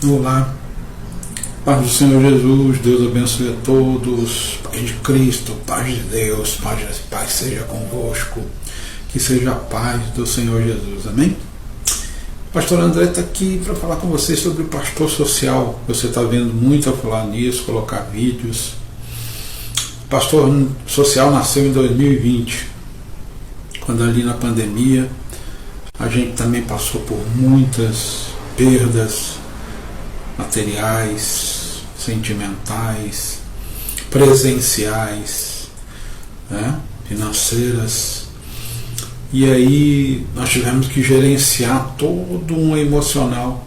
Olá, paz do Senhor Jesus, Deus abençoe a todos, paz de Cristo, paz de Deus, paz seja convosco, que seja a paz do Senhor Jesus, amém? O pastor André está aqui para falar com vocês sobre o pastor social. Você está vendo muito a falar nisso, colocar vídeos. O pastor social nasceu em 2020, quando ali na pandemia a gente também passou por muitas perdas materiais, sentimentais, presenciais, né, financeiras. E aí nós tivemos que gerenciar todo um emocional.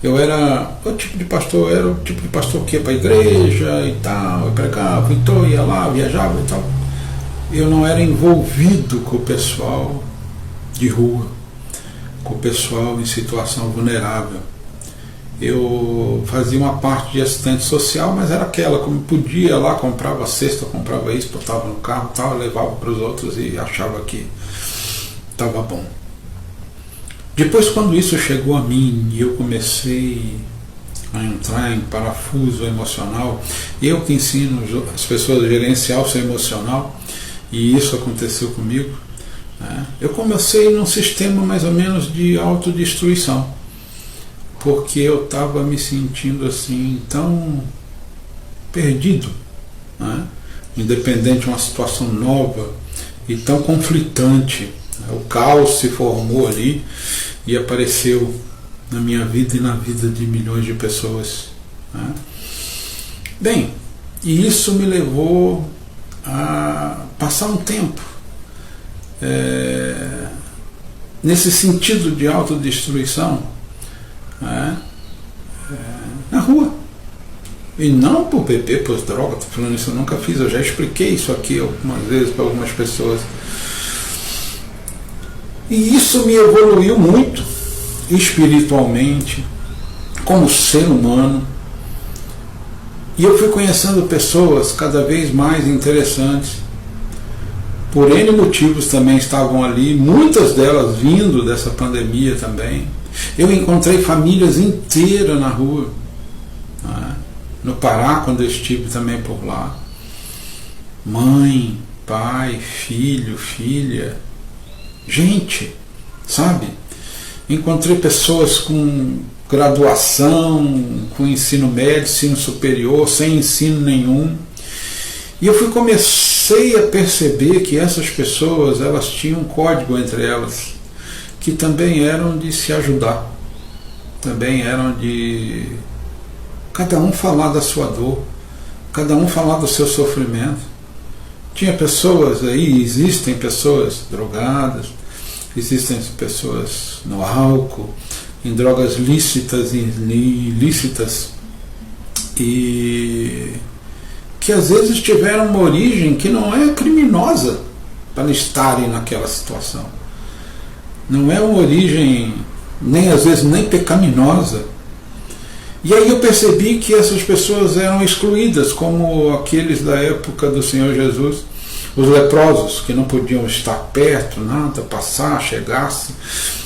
Eu era o tipo de pastor que ia para a igreja e tal, eu pregava, então ia lá, viajava e tal. Eu não era envolvido com o pessoal de rua, com o pessoal em situação vulnerável. Eu fazia uma parte de assistente social, mas era aquela, como podia lá, comprava cesta, comprava isso, botava no carro, tal, levava para os outros e achava que estava bom. Depois, quando isso chegou a mim e eu comecei a entrar em parafuso emocional, eu que ensino as pessoas a gerenciar o seu emocional, e isso aconteceu comigo, né? Eu comecei num sistema mais ou menos de autodestruição, porque eu estava me sentindo assim tão perdido, né? Independente de uma situação nova e tão conflitante. O caos se formou ali e apareceu na minha vida e na vida de milhões de pessoas, né? Bem, e isso me levou a passar um tempo nesse sentido de autodestruição, na rua, e não por beber, por droga. Estou falando isso, eu nunca fiz, eu já expliquei isso aqui algumas vezes para algumas pessoas, e isso me evoluiu muito espiritualmente, como ser humano, e eu fui conhecendo pessoas cada vez mais interessantes. Por N motivos também estavam ali, muitas delas vindo dessa pandemia também. Eu encontrei famílias inteiras na rua, né? No Pará, quando eu estive também por lá. Mãe, pai, filho, filha, gente, sabe? Encontrei pessoas com graduação, com ensino médio, ensino superior, sem ensino nenhum. E eu comecei a perceber que essas pessoas, elas tinham um código entre elas, que também eram de se ajudar, também eram de cada um falar da sua dor, cada um falar do seu sofrimento. Tinha pessoas aí, existem pessoas drogadas, existem pessoas no álcool, em drogas lícitas e ilícitas, e que às vezes tiveram uma origem que não é criminosa para estarem naquela situação. Não é uma origem, nem às vezes nem pecaminosa. E aí eu percebi que essas pessoas eram excluídas, como aqueles da época do Senhor Jesus, os leprosos, que não podiam estar perto, nada, passar, chegar-se.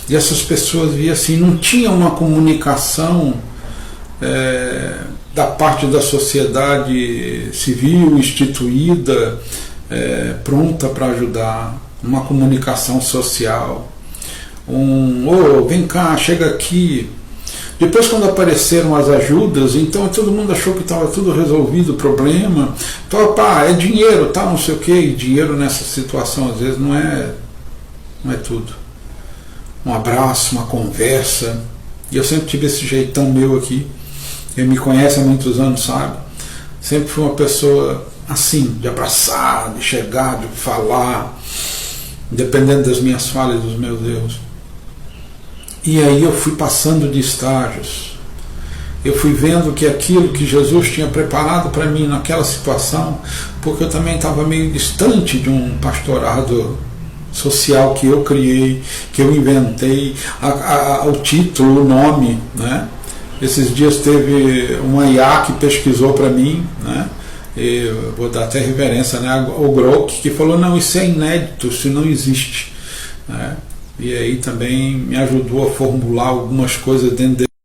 E essas pessoas viam assim, não tinham uma comunicação da parte da sociedade civil instituída, pronta para ajudar, uma comunicação social. Vem cá, chega aqui. Depois, quando apareceram as ajudas, então todo mundo achou que estava tudo resolvido o problema. Então, é dinheiro, tá, não sei o quê. E dinheiro nessa situação às vezes não é tudo. Um abraço, uma conversa. E eu sempre tive esse jeitão meu aqui. Quem me conhece há muitos anos sabe. Sempre fui uma pessoa assim, de abraçar, de chegar, de falar, independente das minhas falhas e dos meus erros. E aí eu fui passando de estágios. Eu fui vendo que aquilo que Jesus tinha preparado para mim naquela situação, porque eu também estava meio distante de um pastorado social que eu criei, que eu inventei, o título, o nome, né? Esses dias teve uma IA que pesquisou para mim, né? Eu vou dar até reverência, né? O Grok, que falou, não, isso é inédito, isso não existe, né? E aí também me ajudou a formular algumas coisas dentro